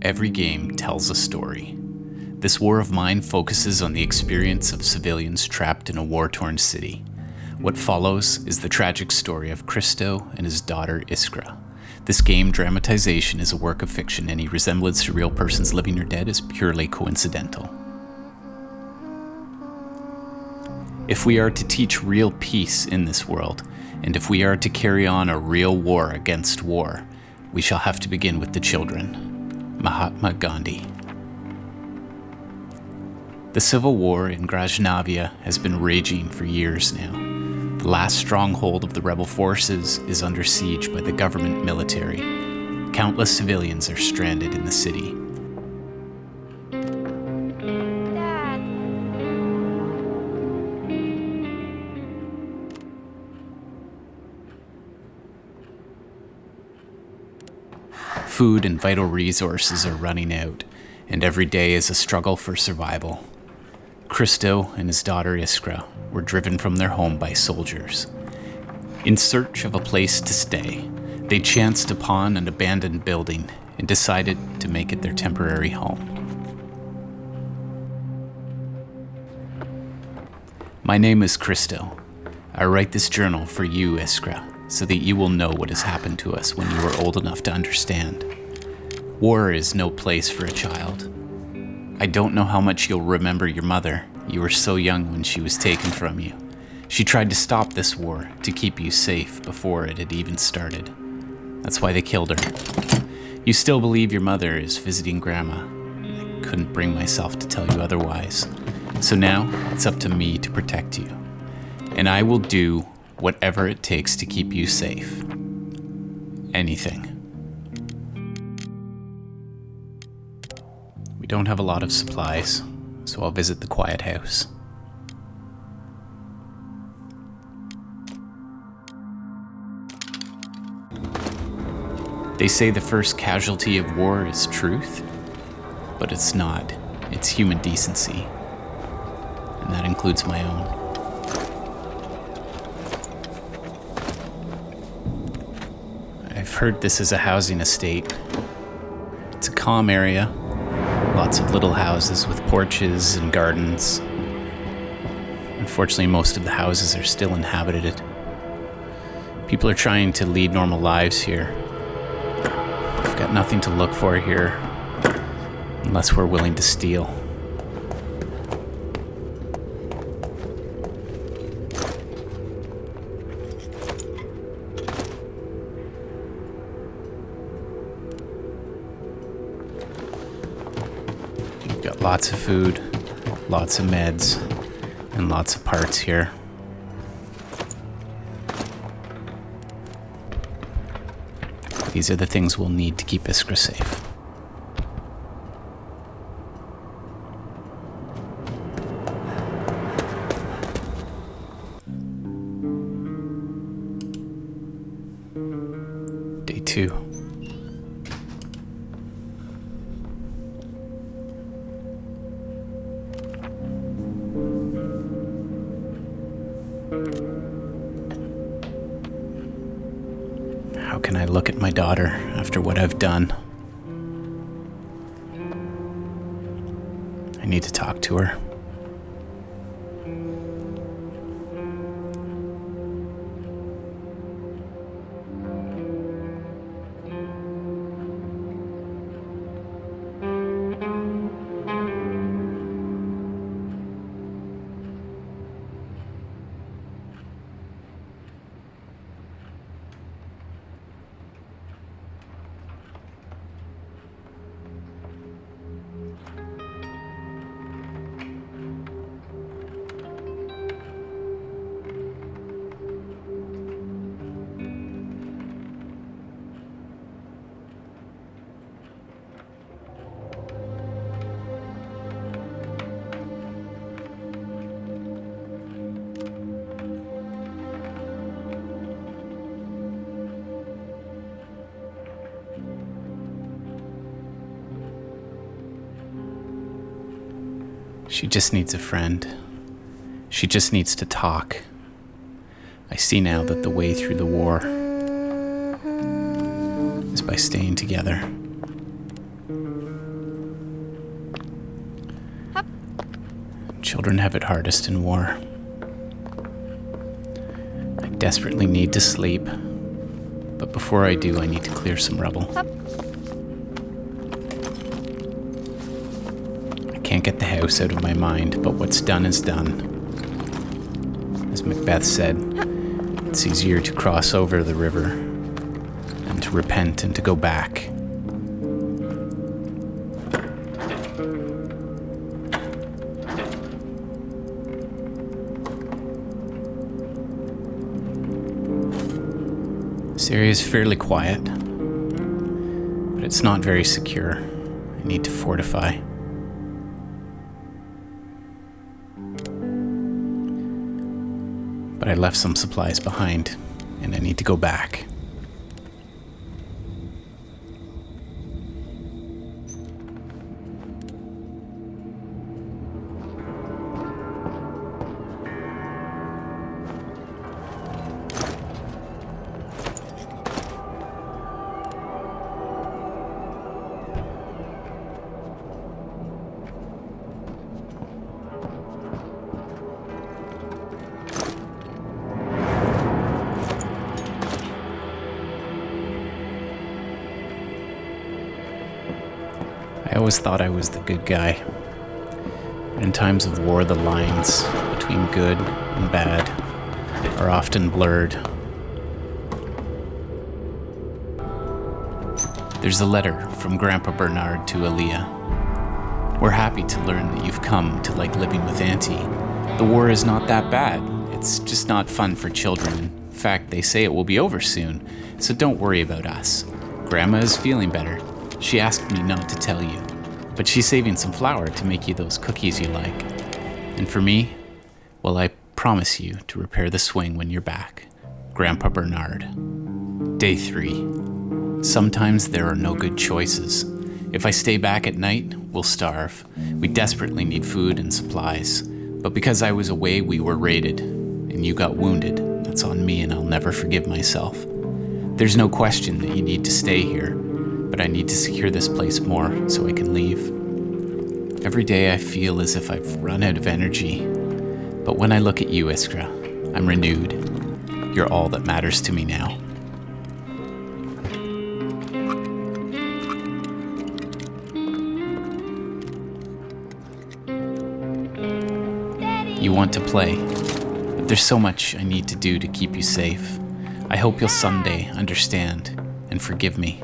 Every game tells a story. This war of mine focuses on the experience of civilians trapped in a war-torn city. What follows is the tragic story of Christo and his daughter Iskra. This game, Dramatization, is a work of fiction. Any resemblance to real persons living or dead is purely coincidental. If we are to teach real peace in this world, and if we are to carry on a real war against war, we shall have to begin with the children. Mahatma Gandhi. The civil war in Grajnavia has been raging for years now. The last stronghold of the rebel forces is under siege by the government military. Countless civilians are stranded in the city. Dad. Food and vital resources are running out, and every day is a struggle for survival. Christo and his daughter Iskra were driven from their home by soldiers. In search of a place to stay, they chanced upon an abandoned building and decided to make it their temporary home. My name is Christo. I write this journal for you, Iskra, so that you will know what has happened to us when you are old enough to understand. War is no place for a child. I don't know how much you'll remember your mother. You were so young when she was taken from you. She tried to stop this war, to keep you safe before it had even started. That's why they killed her. You still believe your mother is visiting Grandma. I couldn't bring myself to tell you otherwise. So now, it's up to me to protect you. And I will do whatever it takes to keep you safe. Anything. We don't have a lot of supplies, so I'll visit the quiet house. They say the first casualty of war is truth, but it's not. It's human decency. And that includes my own. I've heard this is a housing estate. It's a calm area. Lots of little houses with porches and gardens. Unfortunately, most of the houses are still inhabited. People are trying to lead normal lives here. We've got nothing to look for here, unless we're willing to steal. We've got lots of food, lots of meds, and lots of parts here. These are the things we'll need to keep Iskra safe. Day 2. How can I look at my daughter after what I've done? I need to talk to her. She just needs a friend. She just needs to talk. I see now that the way through the war is by staying together. Hup. Children have it hardest in war. I desperately need to sleep, but before I do, I need to clear some rubble. Hup. I can't get the house out of my mind, but what's done is done. As Macbeth said, it's easier to cross over the river than to repent and to go back. This area is fairly quiet, but it's not very secure. I need to fortify. But I left some supplies behind, and I need to go back. I always thought I was the good guy. But in times of war, the lines between good and bad are often blurred. There's a letter from Grandpa Bernard to Aaliyah. We're happy to learn that you've come to like living with Auntie. The war is not that bad. It's just not fun for children. In fact, they say it will be over soon, so don't worry about us. Grandma is feeling better. She asked me not to tell you, but she's saving some flour to make you those cookies you like. And for me, well, I promise you to repair the swing when you're back. Grandpa Bernard. Day 3. Sometimes there are no good choices. If I stay back at night, we'll starve. We desperately need food and supplies. But because I was away, we were raided, and you got wounded. That's on me, and I'll never forgive myself. There's no question that you need to stay here, but I need to secure this place more so I can leave. Every day I feel as if I've run out of energy, but when I look at you, Iskra, I'm renewed. You're all that matters to me now. Daddy. You want to play, but there's so much I need to do to keep you safe. I hope you'll someday understand and forgive me.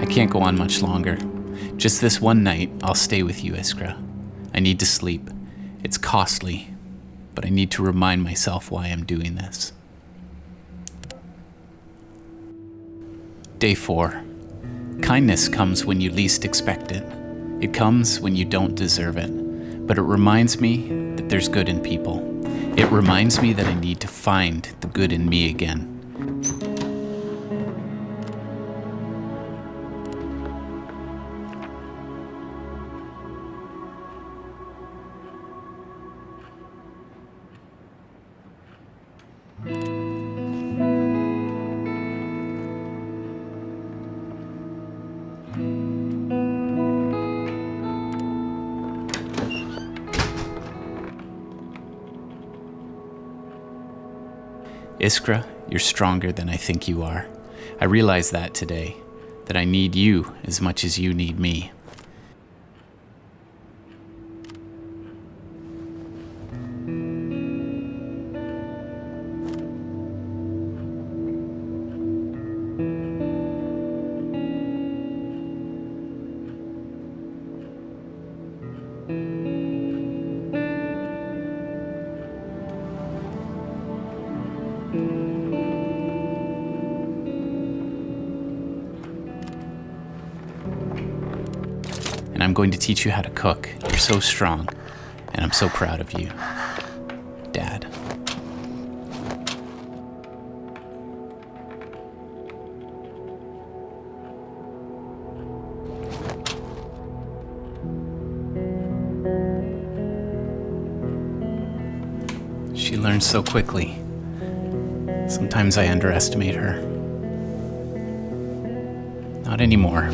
I can't go on much longer. Just this one night, I'll stay with you, Iskra. I need to sleep. It's costly, but I need to remind myself why I'm doing this. Day 4. Kindness comes when you least expect it. It comes when you don't deserve it. But it reminds me that there's good in people. It reminds me that I need to find the good in me again. Iskra, you're stronger than I think you are. I realize that today, that I need you as much as you need me. And I'm going to teach you how to cook. You're so strong, and I'm so proud of you. Dad. She learns so quickly. Sometimes I underestimate her. Not anymore.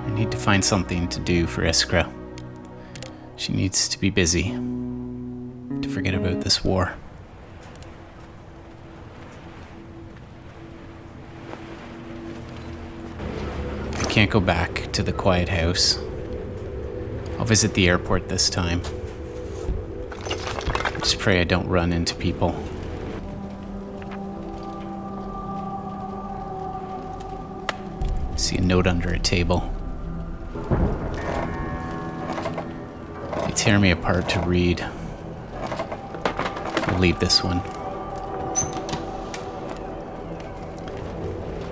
I need to find something to do for Iskra. She needs to be busy, to forget about this war. I can't go back to the quiet house. I'll visit the airport this time. Just pray I don't run into people. See a note under a table. They tear me apart to read. I'll leave this one.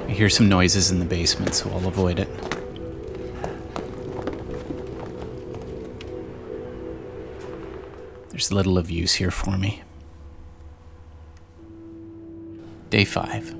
I hear some noises in the basement, so I'll avoid it. There's little of use here for me. Day 5.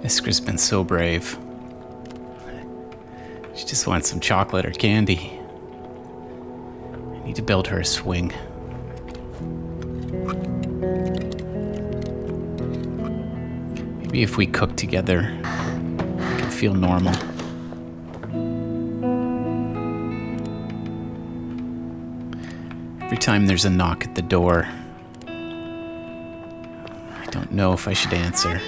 Iskra's been so brave. She just wants some chocolate or candy. I need to build her a swing. Maybe if we cook together, I can feel normal. Every time there's a knock at the door, I don't know if I should answer.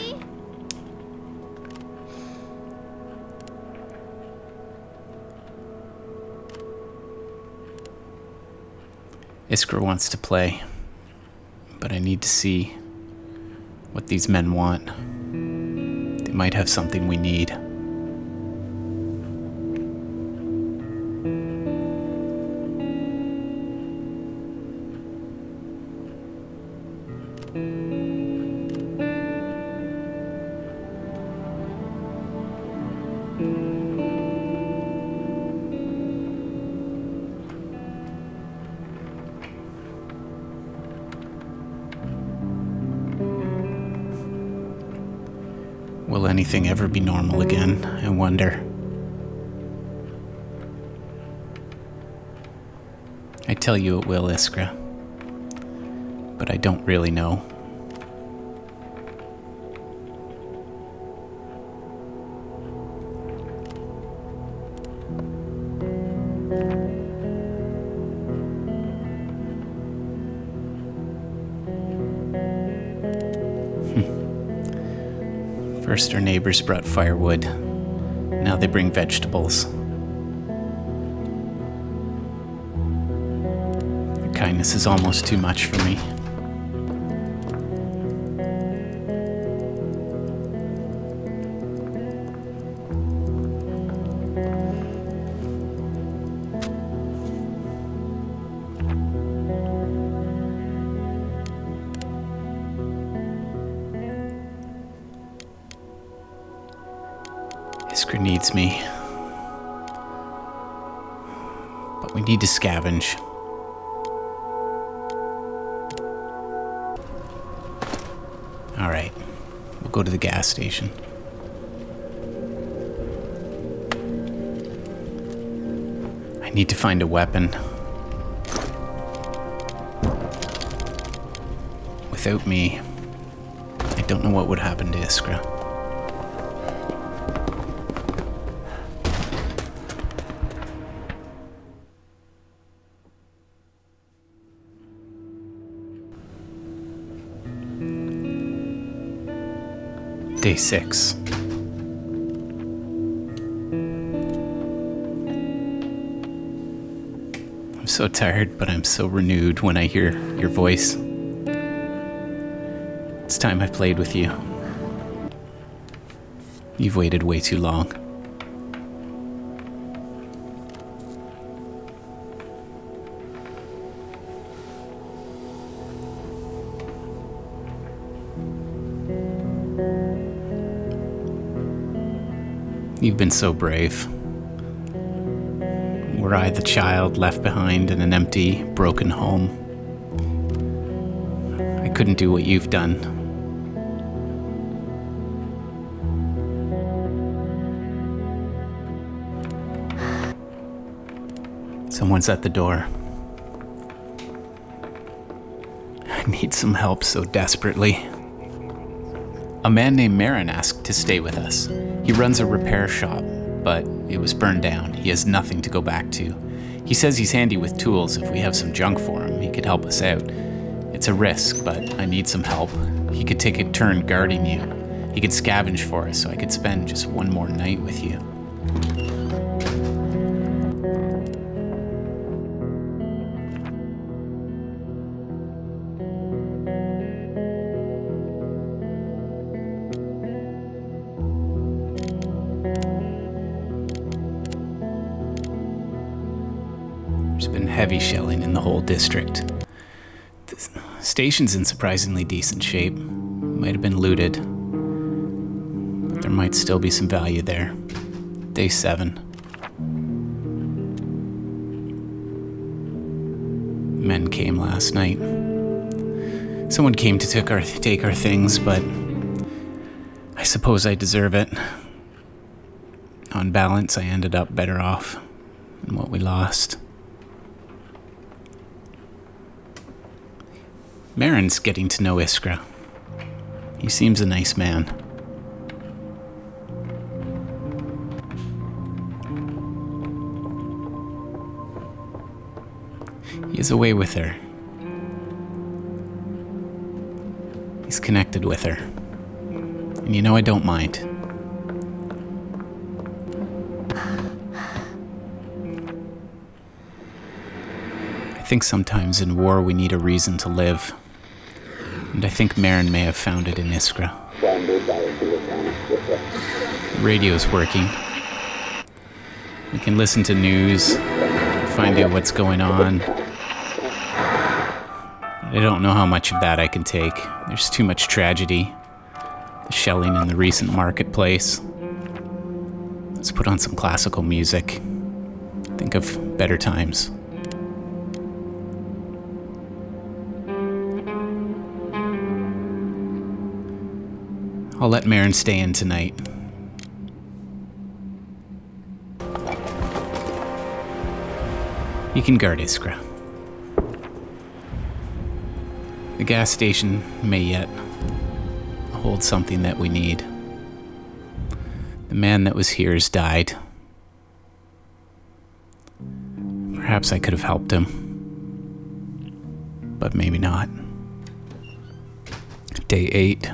Iskra wants to play, but I need to see what these men want. They might have something we need. Will anything ever be normal again, I wonder? I tell you it will, Iskra, but I don't really know. First our neighbors brought firewood, now they bring vegetables. Their kindness is almost too much for me. Iskra needs me. But we need to scavenge. Alright, we'll go to the gas station. I need to find a weapon. Without me, I don't know what would happen to Iskra. Day 6. I'm so tired, but I'm so renewed when I hear your voice. It's time I played with you. You've waited way too long. You've been so brave. Were I the child left behind in an empty, broken home, I couldn't do what you've done. Someone's at the door. I need some help so desperately. A man named Marin asked to stay with us. He runs a repair shop, but it was burned down. He has nothing to go back to. He says he's handy with tools. If we have some junk for him, he could help us out. It's a risk, but I need some help. He could take a turn guarding you. He could scavenge for us so I could spend just one more night with you. There's been heavy shelling in the whole district. The station's in surprisingly decent shape. Might have been looted, but there might still be some value there. Day 7. Men came last night. Someone came to take our things, but I suppose I deserve it. On balance, I ended up better off than what we lost. Marin's getting to know Iskra. He seems a nice man. He has a way with her. He's connected with her. And you know, I don't mind. I think sometimes in war we need a reason to live. And I think Marin may have found it in Iskra. The radio's working. We can listen to news, find out what's going on. But I don't know how much of that I can take. There's too much tragedy. The shelling in the recent marketplace. Let's put on some classical music. Think of better times. I'll let Marin stay in tonight. You can guard Iskra. The gas station may yet hold something that we need. The man that was here has died. Perhaps I could have helped him. But maybe not. Day 8.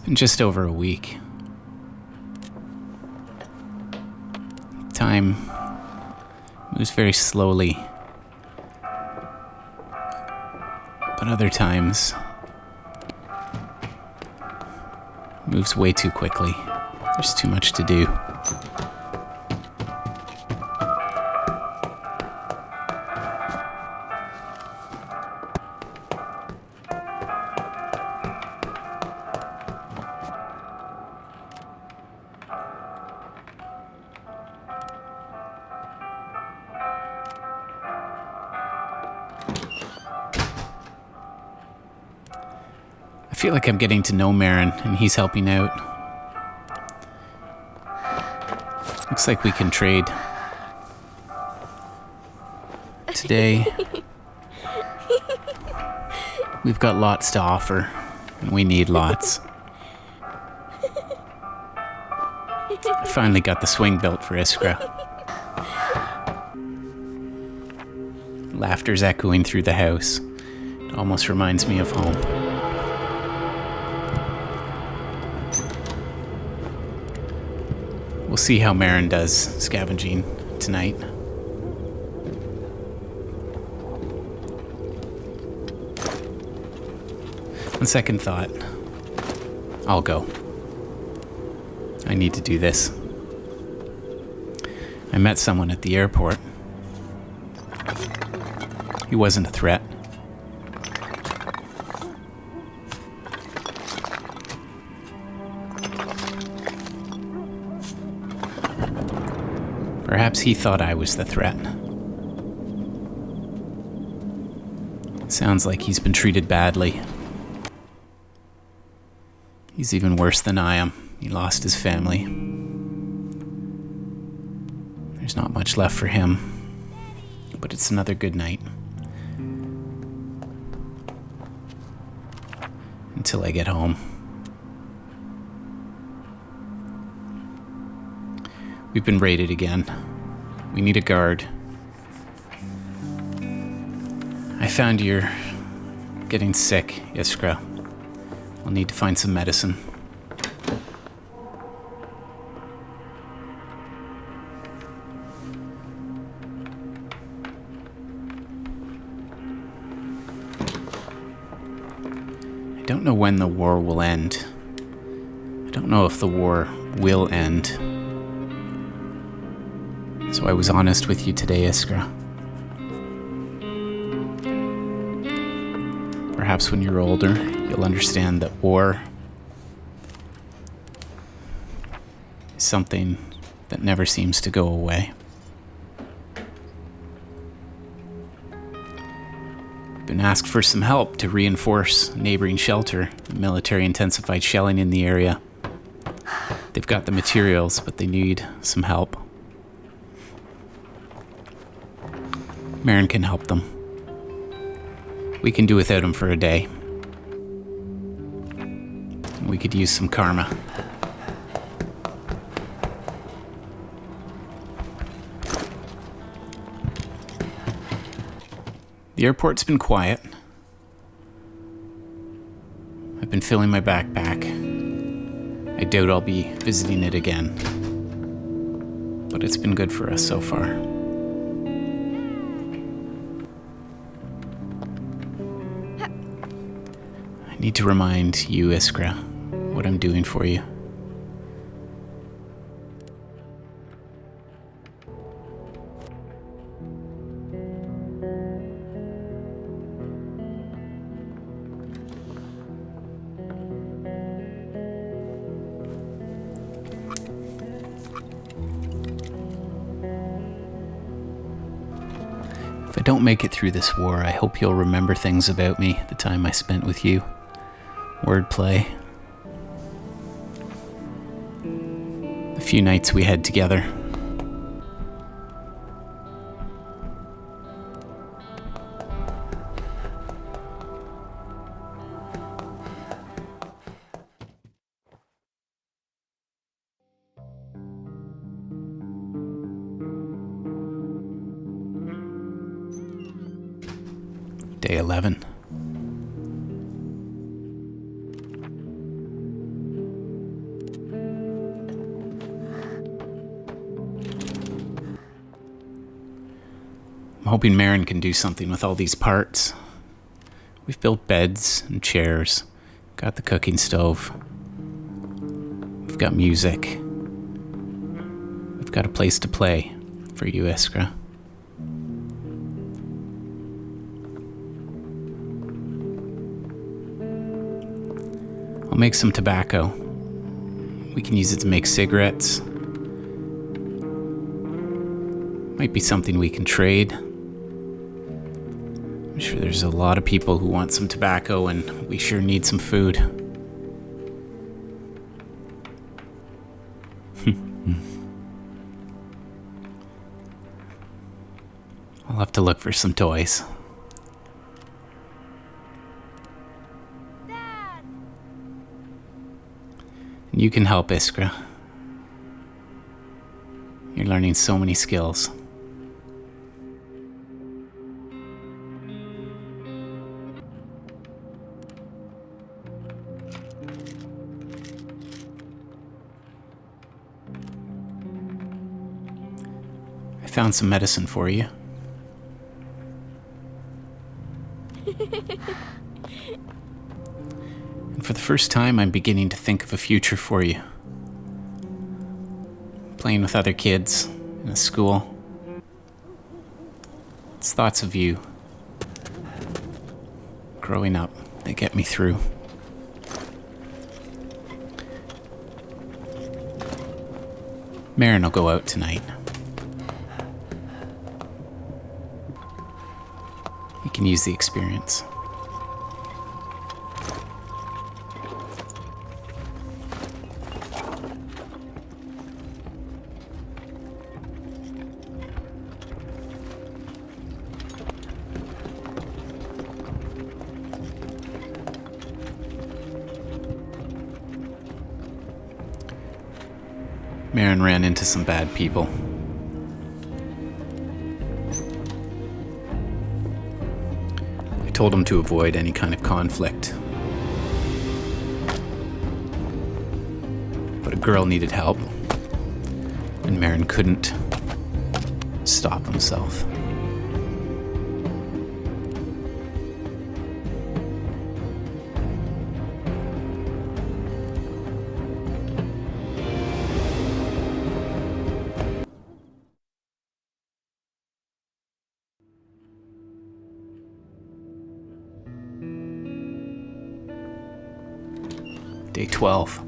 Been just over a week. Time moves very slowly, but other times moves way too quickly. There's too much to do. I feel like I'm getting to know Marin, and he's helping out. Looks like we can trade. Today, we've got lots to offer, and we need lots. I finally got the swing built for Iskra. Laughter's echoing through the house. It almost reminds me of home. We'll see how Marin does scavenging tonight. On second thought, I'll go. I need to do this. I met someone at the airport. He wasn't a threat. Perhaps he thought I was the threat. Sounds like he's been treated badly. He's even worse than I am. He lost his family. There's not much left for him, but it's another good night. Until I get home. We've been raided again. We need a guard. I found you're getting sick, Iskra. We'll need to find some medicine. I don't know when the war will end. I don't know if the war will end. So I was honest with you today, Iskra. Perhaps when you're older, you'll understand that war is something that never seems to go away. Been asked for some help to reinforce a neighboring shelter. The military intensified shelling in the area. They've got the materials, but they need some help. Marin can help them. We can do without him for a day. We could use some karma. The airport's been quiet. I've been filling my backpack. I doubt I'll be visiting it again. But it's been good for us so far. I need to remind you, Iskra, what I'm doing for you. If I don't make it through this war, I hope you'll remember things about me, the time I spent with you. Wordplay. The few nights we had together. Day 11. I'm hoping Marin can do something with all these parts. We've built beds and chairs, got the cooking stove. We've got music. We've got a place to play for you, Iskra. I'll make some tobacco. We can use it to make cigarettes. Might be something we can trade. I'm sure there's a lot of people who want some tobacco, and we sure need some food. I'll have to look for some toys. Dad! And you can help, Iskra. You're learning so many skills. I found some medicine for you. And for the first time, I'm beginning to think of a future for you. Playing with other kids in a school. It's thoughts of you growing up that get me through. Marin will go out tonight. You can use the experience. Marin ran into some bad people. I told him to avoid any kind of conflict. But a girl needed help, and Marin couldn't stop himself. Day 12.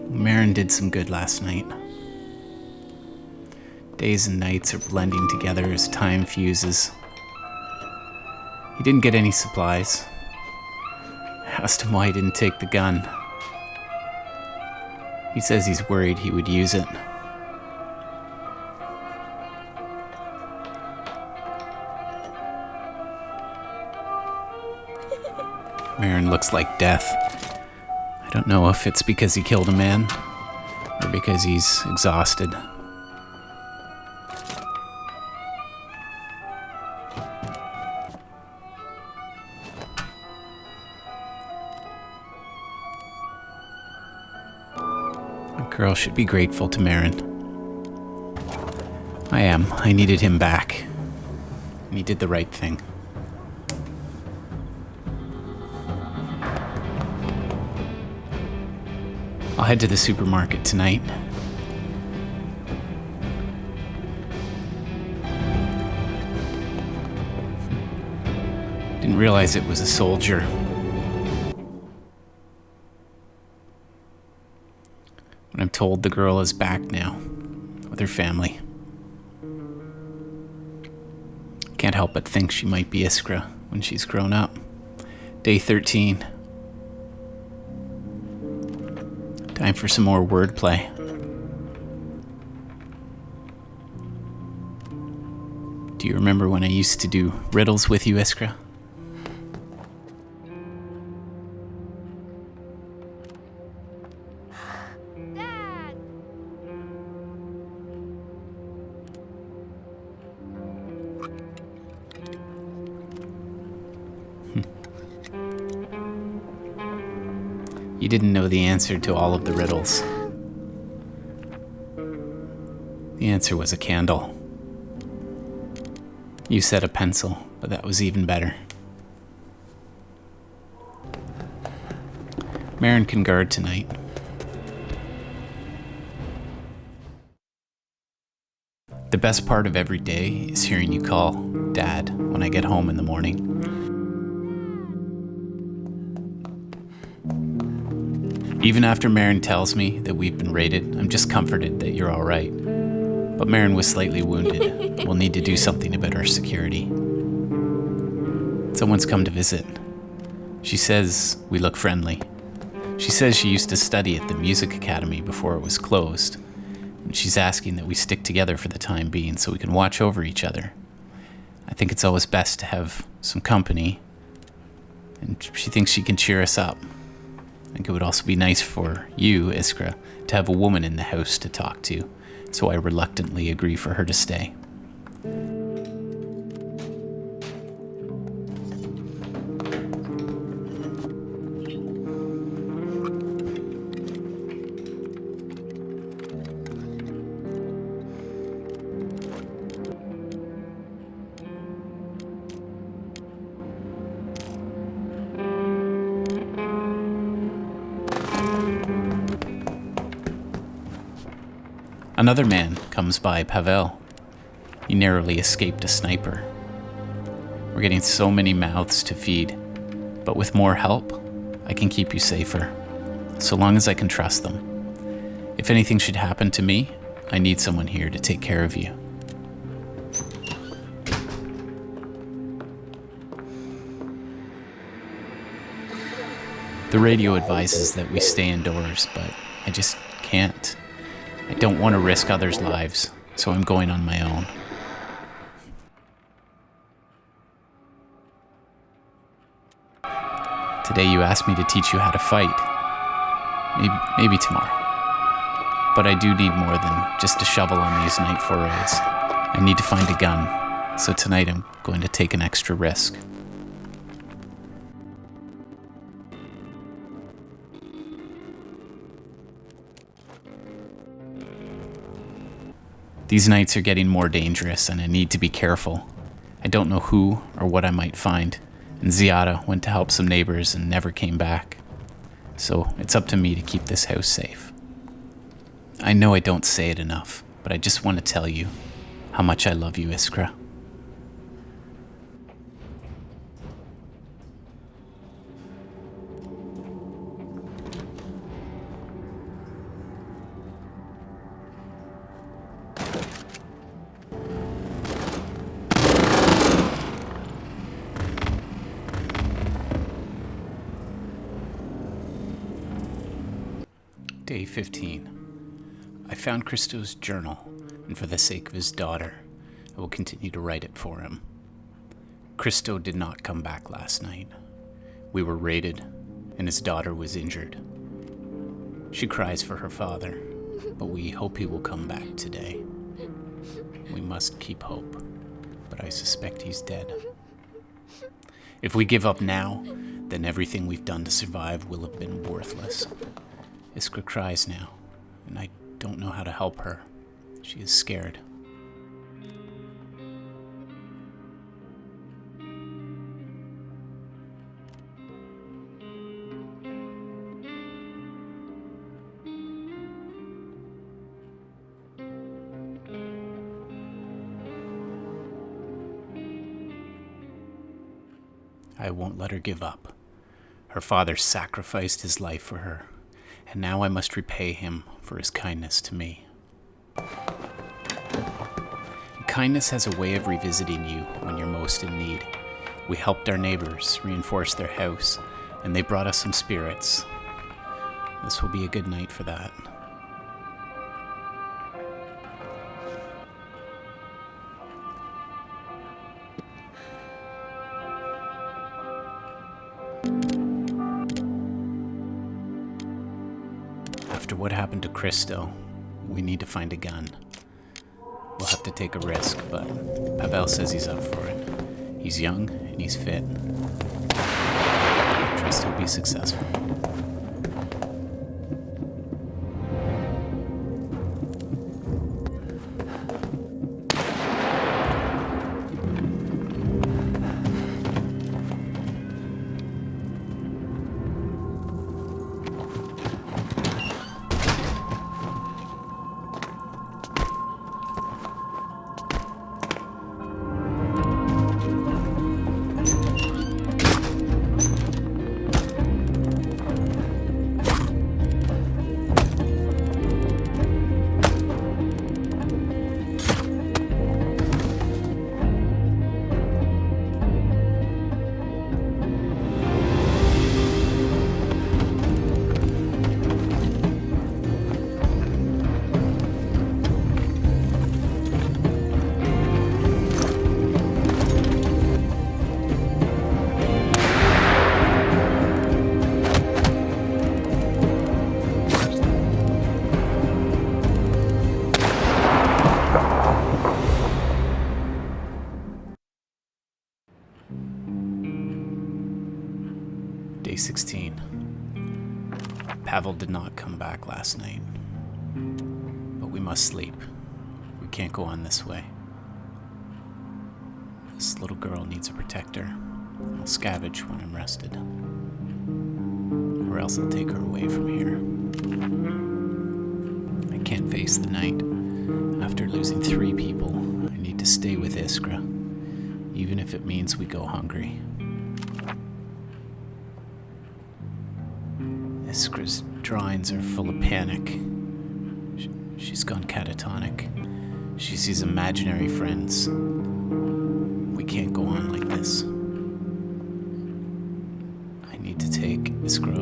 Marin did some good last night. Days and nights are blending together as time fuses. He didn't get any supplies. I asked him why he didn't take the gun. He says he's worried he would use it. Marin looks like death. I don't know if it's because he killed a man or because he's exhausted. A girl should be grateful to Marin. I am. I needed him back. And he did the right thing. I'll head to the supermarket tonight. Didn't realize it was a soldier. But I'm told the girl is back now, with her family. Can't help but think she might be Iskra when she's grown up. Day 13. Time for some more wordplay. Do you remember when I used to do riddles with you, Iskra? Dad! You didn't know the answer to all of the riddles. The answer was a candle. You said a pencil, but that was even better. Marin can guard tonight. The best part of every day is hearing you call Dad when I get home in the morning. Even after Marin tells me that we've been raided, I'm just comforted that you're all right. But Marin was slightly wounded. We'll need to do something about our security. Someone's come to visit. She says we look friendly. She says she used to study at the music academy before it was closed, And she's asking that we stick together for the time being so we can watch over each other. I think it's always best to have some company, and she thinks she can cheer us up. I think it would also be nice for you, Iskra, to have a woman in the house to talk to, so I reluctantly agree for her to stay. Another man comes by Pavel. He narrowly escaped a sniper. We're getting so many mouths to feed, but with more help, I can keep you safer, so long as I can trust them. If anything should happen to me, I need someone here to take care of you. The radio advises that we stay indoors, but I just can't. I don't want to risk others' lives, so I'm going on my own. Today you asked me to teach you how to fight. Maybe tomorrow. But I do need more than just a shovel on these night forays. I need to find a gun, so tonight I'm going to take an extra risk. These nights are getting more dangerous, and I need to be careful. I don't know who or what I might find, and Ziada went to help some neighbors and never came back. So it's up to me to keep this house safe. I know I don't say it enough, but I just want to tell you how much I love you, Iskra. Day 15. I found Christo's journal, and for the sake of his daughter, I will continue to write it for him. Christo did not come back last night. We were raided, and his daughter was injured. She cries for her father, but we hope he will come back today. We must keep hope, but I suspect he's dead. If we give up now, then everything we've done to survive will have been worthless. Iskra cries now, and I don't know how to help her. She is scared. I won't let her give up. Her father sacrificed his life for her, and now I must repay him for his kindness to me. Kindness has a way of revisiting you when you're most in need. We helped our neighbors reinforce their house, and they brought us some spirits. This will be a good night for that. After what happened to Christo, we need to find a gun. We'll have to take a risk, but Pavel says he's up for it. He's young and he's fit. I trust he'll be successful. 16. Pavel did not come back last night. But we must sleep. We can't go on this way. This little girl needs a protector. I'll scavenge when I'm rested. Or else I'll take her away from here. I can't face the night. After losing 3 people, I need to stay with Iskra, even if it means we go hungry. Iskra's drawings are full of panic. She's gone catatonic. She sees imaginary friends. We can't go on like this. I need to take Iskra